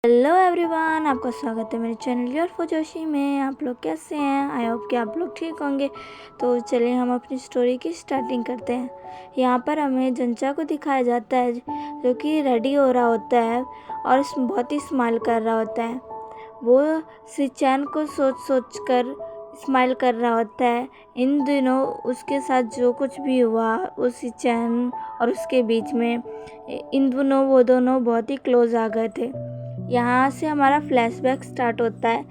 Hello everyone, आपका स्वागत है मेरे चैनल योर फुजोशी में। आप लोग कैसे हैं? आई होप कि आप लोग ठीक होंगे। तो चलिए हम अपनी स्टोरी की स्टार्टिंग करते हैं। यहाँ पर हमें जंचा को दिखाया जाता है जो कि रेडी हो रहा होता है और बहुत ही स्माइल कर रहा होता है। वो सिचैन को सोच कर स्माइल कर रहा होता है। इन दिनों उसके साथ जो कुछ भी हुआ वो सिचैन और उसके बीच में इन दिनों वो दोनों बहुत ही क्लोज आ गए थे। यहाँ से हमारा फ्लैशबैक स्टार्ट होता है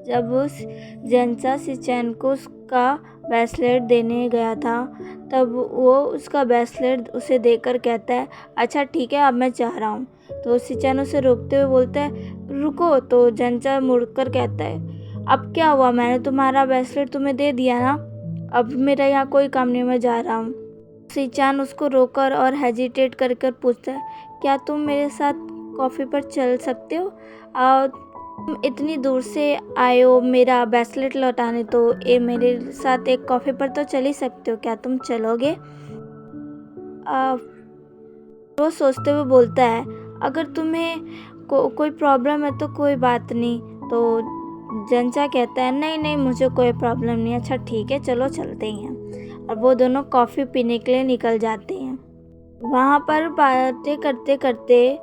जब उस जंचा सिचैन को उसका ब्रेसलेट देने गया था। तब वो उसका ब्रेसलेट उसे देकर कहता है, अच्छा ठीक है, अब मैं चाह रहा हूँ। तो सिचैन उसे रोकते हुए बोलता है, रुको। तो जंचा मुड़कर कहता है, अब क्या हुआ? मैंने तुम्हारा ब्रेसलेट तुम्हें दे दिया ना, अब मेरा यहाँ कोई काम नहीं, मैं जा रहा हूँ। सिचैन उसको रोकर और हेजिटेट कर पूछता है, क्या तुम मेरे साथ कॉफ़ी पर चल सकते हो? तुम इतनी दूर से आए हो मेरा ब्रेसलेट लौटाने, तो ये मेरे साथ एक कॉफ़ी पर तो चल ही सकते हो, क्या तुम चलोगे? वो सोचते हुए बोलता है, अगर तुम्हें कोई प्रॉब्लम है तो कोई बात नहीं। तो जंचा कहता है, नहीं नहीं, मुझे कोई प्रॉब्लम नहीं। अच्छा ठीक है, चलो चलते हैं। और वो दोनों कॉफ़ी पीने के लिए निकल जाते हैं। वहाँ पर बातें करते करते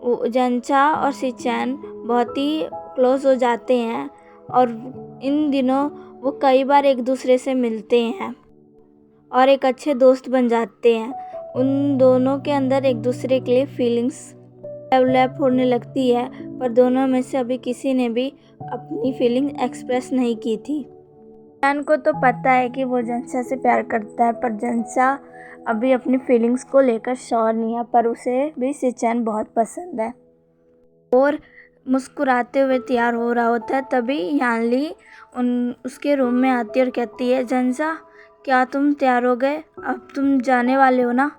जंचा और सिचैन बहुत ही क्लोज हो जाते हैं और इन दिनों वो कई बार एक दूसरे से मिलते हैं और एक अच्छे दोस्त बन जाते हैं। उन दोनों के अंदर एक दूसरे के लिए फीलिंग्स डेवलप होने लगती है, पर दोनों में से अभी किसी ने भी अपनी फीलिंग एक्सप्रेस नहीं की थी। सिचैन को तो पता है कि वो जंचा से प्यार करता है, पर जंचा अभी अपनी फीलिंग्स को लेकर श्योर नहीं है, पर उसे भी सिचैन बहुत पसंद है। और मुस्कुराते हुए तैयार हो रहा होता है, तभी यानली उसके रूम में आती है और कहती है, जंचा क्या तुम तैयार हो गए? अब तुम जाने वाले हो ना?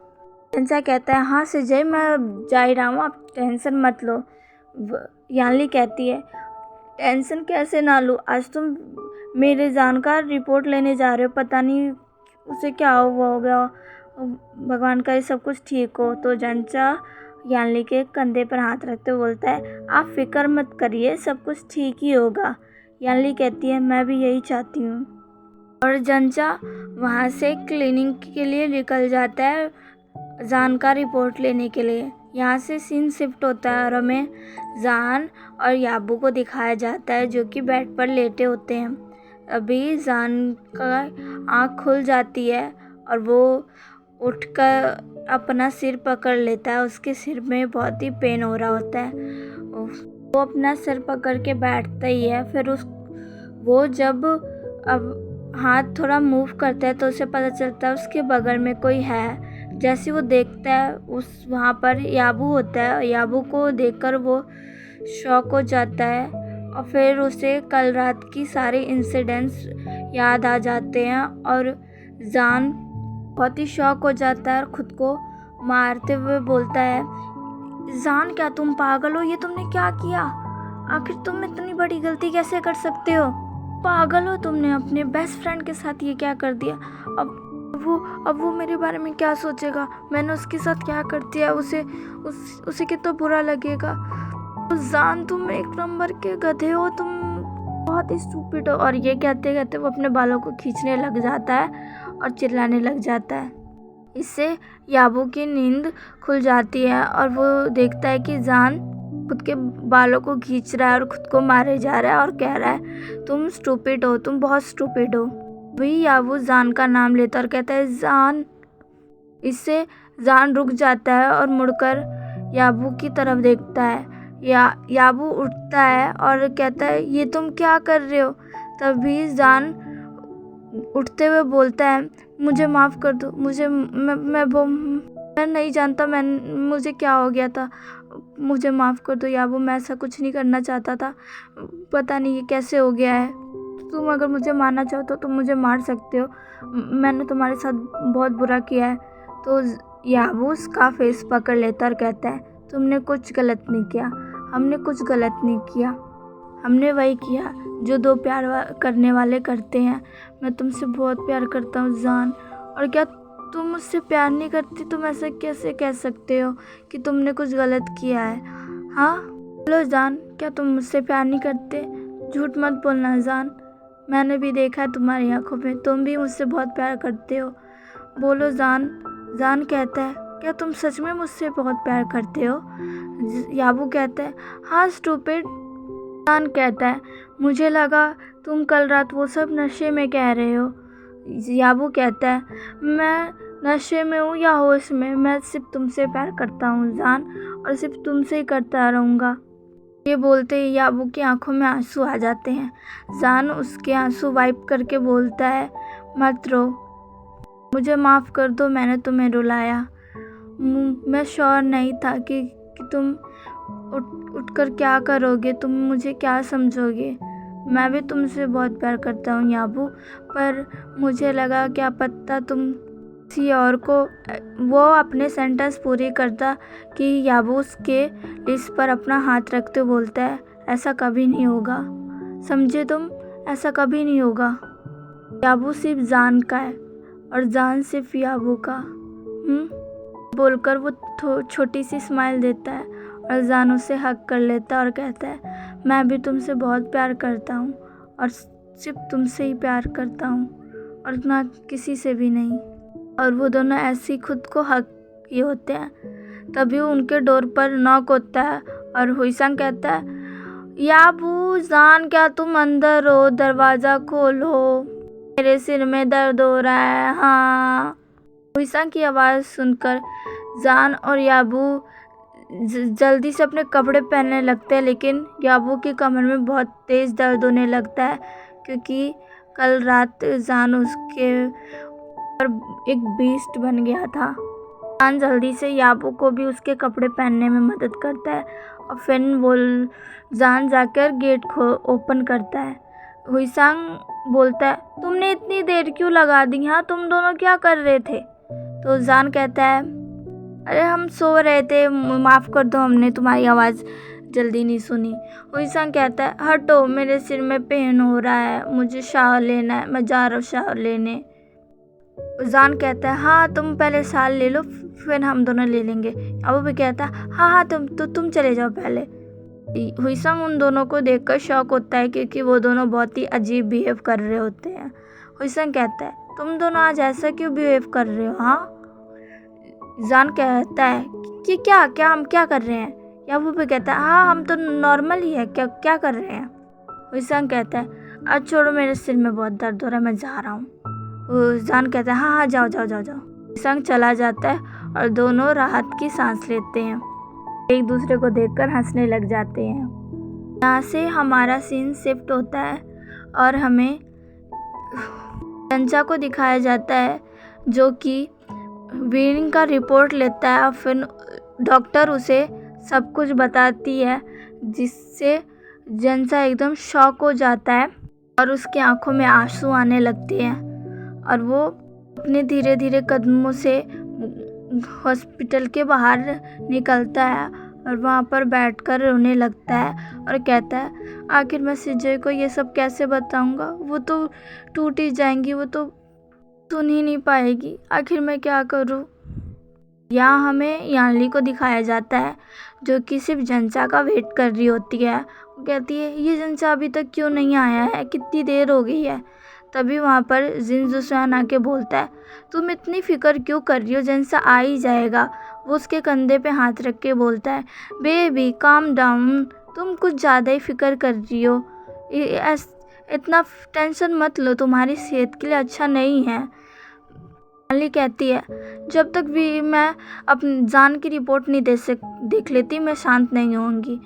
जंचा कहता है, हाँ सिजय, मैं जा ही रहा हूँ, आप टेंशन मत लो। यानली कहती है, टेंशन कैसे ना लूँ, आज तुम मेरे जान का रिपोर्ट लेने जा रहे हो, पता नहीं उसे क्या हुआ होगा, भगवान करे सब कुछ ठीक हो। तो जंचा यानली के कंधे पर हाथ रखते हुए बोलता है, आप फिक्र मत करिए, सब कुछ ठीक ही होगा। यानली कहती है, मैं भी यही चाहती हूँ। और जंचा वहाँ से क्लीनिंग के लिए निकल जाता है, जान का रिपोर्ट लेने के लिए। यहाँ से सीन शिफ्ट होता है और हमें जान और याबू को दिखाया जाता है जो कि बेड पर लेटे होते हैं। अभी जान का आँख खुल जाती है और वो उठकर अपना सिर पकड़ लेता है। उसके सिर में बहुत ही पेन हो रहा होता है। वो अपना सिर पकड़ के बैठता ही है। फिर वो जब अब हाथ थोड़ा मूव करता है तो उसे पता चलता है उसके बगल में कोई है। जैसे वो देखता है वहाँ पर याबू होता है। याबू को देखकर वो शॉक हो जाता है और फिर उसे कल रात की सारे इंसिडेंट्स याद आ जाते हैं और जान बहुत ही शॉक हो जाता है और ख़ुद को मारते हुए बोलता है, जान क्या तुम पागल हो? ये तुमने क्या किया? आखिर तुम इतनी बड़ी गलती कैसे कर सकते हो? पागल हो? तुमने अपने बेस्ट फ्रेंड के साथ ये क्या कर दिया? अब वो मेरे बारे में क्या सोचेगा? मैंने उसके साथ क्या कर दिया? उसे कितना बुरा लगेगा। तो जान, तुम एक नंबर के गधे हो, तुम बहुत ही स्टूपिड हो। और ये कहते कहते वो अपने बालों को खींचने लग जाता है और चिल्लाने लग जाता है। इससे याबू की नींद खुल जाती है और वो देखता है कि जान खुद के बालों को खींच रहा है और खुद को मारे जा रहा है और कह रहा है, तुम स्टूपिड हो, तुम बहुत स्टूपिड हो। वही याबू जान का नाम लेता और कहता है, जान। इससे जान रुक जाता है और मुड़कर याबू की तरफ देखता है। याबू उठता है और कहता है, ये तुम क्या कर रहे हो? तभी जान उठते हुए बोलता है, मुझे माफ़ कर दो, मैं नहीं जानता मुझे क्या हो गया था, मुझे माफ़ कर दो याबू, मैं ऐसा कुछ नहीं करना चाहता था, पता नहीं ये कैसे हो गया है। तुम अगर मुझे मारना चाहो तो तुम मुझे मार सकते हो, मैंने तुम्हारे साथ बहुत बुरा किया है। तो याबू उसका फेस पकड़ लेता और कहता है, तुमने कुछ गलत नहीं किया, हमने कुछ गलत नहीं किया, हमने वही किया जो दो प्यार करने वाले करते हैं। मैं तुमसे बहुत प्यार करता हूँ जान, और क्या तुम मुझसे प्यार नहीं करती? तुम ऐसा कैसे कह सकते हो कि तुमने कुछ गलत किया है? हाँ, बोलो जान, क्या तुम मुझसे प्यार नहीं करते? झूठ मत बोलना जान, मैंने भी देखा है तुम्हारी आंखों में, तुम भी मुझसे बहुत प्यार करते हो। बोलो जान। जान कहता है, क्या तुम सच में मुझसे बहुत प्यार करते हो? याबू कहता है, हाँ स्टूपिड। जान कहता है, मुझे लगा तुम कल रात वो सब नशे में कह रहे हो। याबू कहता है, मैं नशे में हूँ या होश में, मैं सिर्फ तुमसे प्यार करता हूँ जान, और सिर्फ तुमसे ही करता रहूँगा। ये बोलते ही याबू की आंखों में आंसू आ जाते हैं। जान उसके आंसू वाइप करके बोलता है, मत रो, मुझे माफ़ कर दो, मैंने तुम्हें रुलाया। मैं श्योर नहीं था कि तुम उठकर क्या करोगे, तुम मुझे क्या समझोगे। मैं भी तुमसे बहुत प्यार करता हूँ याबू, पर मुझे लगा क्या पता तुम किसी और को। वो अपने सेंटेंस पूरी करता कि याबू उसके लिप्स पर अपना हाथ रखते बोलता है, ऐसा कभी नहीं होगा, समझे तुम, ऐसा कभी नहीं होगा। याबू सिर्फ जान का है और जान सिर्फ याबू का। बोलकर वो छोटी सी स्माइल देता है और जान उसे हग कर लेता है और कहता है, मैं भी तुमसे बहुत प्यार करता हूँ और सिर्फ तुमसे ही प्यार करता हूँ और ना किसी से भी नहीं। और वो दोनों ऐसे ही खुद को हग किए होते हैं। तभी उनके डोर पर नॉक होता है और हुईसंग कहता है, याबू जान, क्या तुम अंदर हो? दरवाज़ा खोलो, मेरे सिर में दर्द हो रहा है। हाँ। हुईसंग की आवाज़ सुनकर जान और याबू जल्दी से अपने कपड़े पहनने लगते हैं, लेकिन याबू की कमर में बहुत तेज़ दर्द होने लगता है क्योंकि कल रात जान उसके ऊपर एक बीस्ट बन गया था। जान जल्दी से याबू को भी उसके कपड़े पहनने में मदद करता है और फिर जान जाकर गेट ओपन करता है। हुईसंग बोलता है, तुमने इतनी देर क्यों लगा दी? हाँ, तुम दोनों क्या कर रहे थे? तो जान कहता है, अरे हम सो रहे थे, माफ़ कर दो, हमने तुम्हारी आवाज़ जल्दी नहीं सुनी। हुईसंग कहता है, हटो, मेरे सिर में पेन हो रहा है, मुझे शावर लेना है, मैं जा रहा हूँ शावर लेने। जान कहता है, हाँ तुम पहले शावर ले लो, फिर हम दोनों ले लेंगे। अब भी कहता है, हाँ तुम चले जाओ पहले। हुईसंग उन दोनों को देखकर शॉक होता है क्योंकि वो दोनों बहुत ही अजीब बिहेव कर रहे होते हैं। हुईसंग कहता है, तुम दोनों आज ऐसा क्यों बिहेव कर रहे हो? हाँ। जान कहता है कि क्या हम क्या कर रहे हैं? या वो भी कहता है, हाँ हम तो नॉर्मल ही है, क्या कर रहे हैं? हुईसंग कहता है, आज छोड़ो, मेरे सिर में बहुत दर्द हो रहा है, मैं जा रहा हूँ। जान कहता है, हाँ जाओ। हुईसंग चला जाता है और दोनों राहत की सांस लेते हैं, एक दूसरे को देखकर हंसने लग जाते हैं। यहाँ से हमारा सीन शिफ्ट होता है और हमें जंचा को दिखाया जाता है जो कि वीरिंग का रिपोर्ट लेता है और फिर डॉक्टर उसे सब कुछ बताती है, जिससे जंचा एकदम शॉक हो जाता है और उसकी आंखों में आंसू आने लगते हैं और वो अपने धीरे धीरे कदमों से हॉस्पिटल के बाहर निकलता है और वहाँ पर बैठकर रोने लगता है और कहता है, आखिर मैं सिजय को ये सब कैसे बताऊँगा? वो तो टूट ही जाएंगी, वो तो सुन ही नहीं पाएगी, आखिर मैं क्या करूँ? यहाँ हमें यानली को दिखाया जाता है जो कि सिर्फ जंचा का वेट कर रही होती है। वो कहती है, ये जंचा अभी तक क्यों नहीं आया है, कितनी देर हो गई है। तभी वहाँ पर जिनजुसान आके बोलता है, तुम इतनी फिक्र क्यों कर रही हो, जंचा आ ही जाएगा। वो उसके कंधे पे हाथ रख के बोलता है, बेबी काम डाउन, तुम कुछ ज़्यादा ही फिक्र कर रही हो, इतना टेंशन मत लो, तुम्हारी सेहत के लिए अच्छा नहीं है। यानली कहती है, जब तक भी मैं अपनी जान की रिपोर्ट नहीं देख लेती, मैं शांत नहीं होंगी।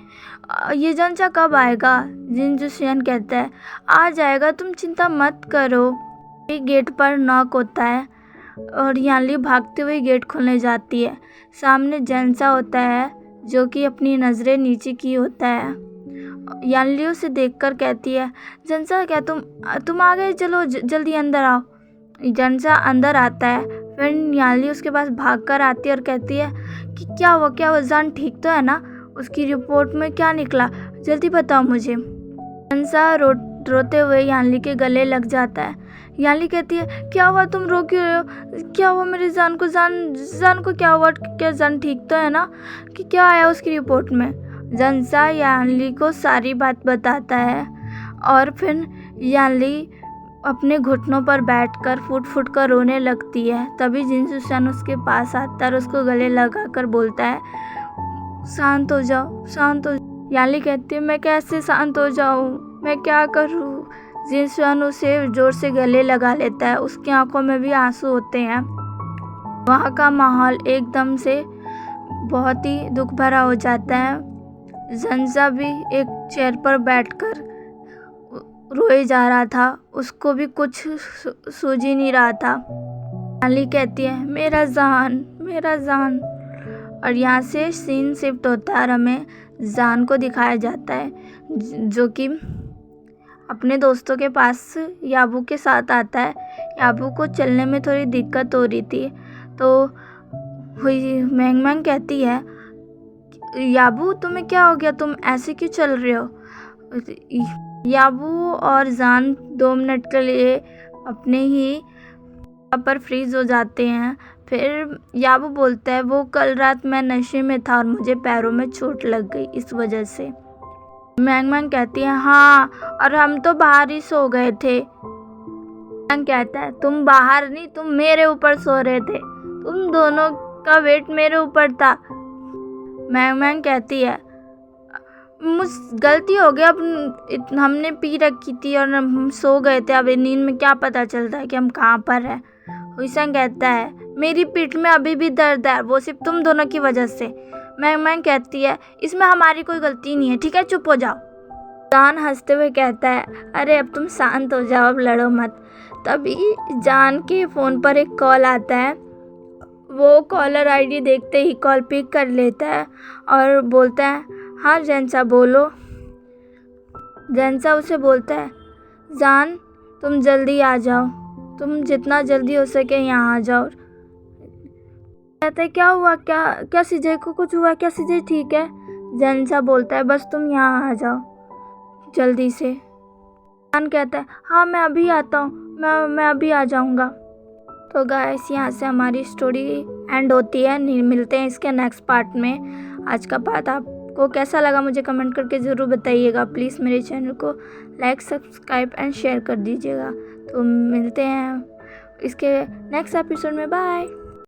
ये जंचा कब आएगा? जिनजुसान कहता है, आ जाएगा, तुम चिंता मत करो। गेट पर नॉक होता है और यानली भागते हुए गेट खोलने जाती है। सामने जंचा होता है जो कि अपनी नज़रें नीचे की होता है। यानली उसे देखकर कहती है, जंचा, क्या तुम आ गए? चलो जल्दी अंदर आओ। जंचा अंदर आता है, फिर यानली उसके पास भागकर आती है और कहती है कि क्या हुआ, जान ठीक तो है ना? उसकी रिपोर्ट में क्या निकला, जल्दी बताओ मुझे। जंचा रोते हुए यानली के गले लग जाता है। यानली कहती है, क्या हुआ, तुम रो क्यों रहे हो? क्या हुआ मेरी जान को? जान को क्या हुआ? क्या जान ठीक तो है ना? कि क्या आया उसकी रिपोर्ट में? जंसा यानली को सारी बात बताता है और फिर यानली अपने घुटनों पर बैठकर फुट फुट कर रोने लगती है। तभी जिनसुसान उसके पास आता है और उसको गले लगाकर बोलता है, शांत हो जाओ, शांत हो जाओ। यानली कहती है, मैं कैसे शांत हो जाऊँ, मैं क्या करूँ। जिनसुसान उसे जोर से गले लगा लेता है, उसकी आंखों में भी आंसू होते हैं। वहाँ का माहौल एकदम से बहुत ही दुख भरा हो जाता है। जंजा भी एक चेयर पर बैठकर रोए जा रहा था, उसको भी कुछ सूझ ही नहीं रहा था। यानली कहती है, मेरा जान, मेरा जान। और यहाँ से सीन शिफ्ट होता है और हमें जान को दिखाया जाता है जो कि अपने दोस्तों के पास याबू के साथ आता है। याबू को चलने में थोड़ी दिक्कत हो रही थी, तो मैंग मैंग कहती है, याबू तुम्हें क्या हो गया, तुम ऐसे क्यों चल रहे हो। याबू और जान 2 मिनट के लिए अपने ही पर फ्रीज हो जाते हैं। फिर याबू बोलता है, वो कल रात मैं नशे में था और मुझे पैरों में चोट लग गई इस वजह से। मैंग मैंग कहती है, हाँ, और हम तो बाहर ही सो गए थे। मैंग कहता है, तुम बाहर नहीं, तुम मेरे ऊपर सो रहे थे, तुम दोनों का वेट मेरे ऊपर था। मैंग मैंग कहती है, मुझ गलती हो गया, अब हमने पी रखी थी और हम सो गए थे, अब नींद में क्या पता चलता है कि हम कहाँ पर हैं। हुईसंग कहता है, मेरी पीठ में अभी भी दर्द है, वो सिर्फ तुम दोनों की वजह से। मैंग मैंग कहती है, इसमें हमारी कोई गलती नहीं है, ठीक है, चुप हो जाओ। जान हंसते हुए कहता है, अरे अब तुम शांत हो जाओ, अब लड़ो मत। तभी जान के फ़ोन पर एक कॉल आता है। वो कॉलर आईडी देखते ही कॉल पिक कर लेता है और बोलता है, हाँ जैनसा बोलो। जैनसा उसे बोलता है, जान तुम जल्दी आ जाओ, तुम जितना जल्दी हो सके यहाँ आ जाओ। कहता है, क्या हुआ, क्या सीजे को कुछ हुआ क्या, सीजे ठीक है। जैनसा बोलता है, बस तुम यहाँ आ जाओ जल्दी से। जान कहता है, हाँ मैं अभी आता हूँ, मैं अभी आ जाऊँगा। तो गाइस यहाँ से हमारी स्टोरी एंड होती है। मिलते हैं इसके नेक्स्ट पार्ट में। आज का पार्ट आपको कैसा लगा मुझे कमेंट करके ज़रूर बताइएगा। प्लीज़ मेरे चैनल को लाइक, सब्सक्राइब एंड शेयर कर दीजिएगा। तो मिलते हैं इसके नेक्स्ट एपिसोड में। बाय।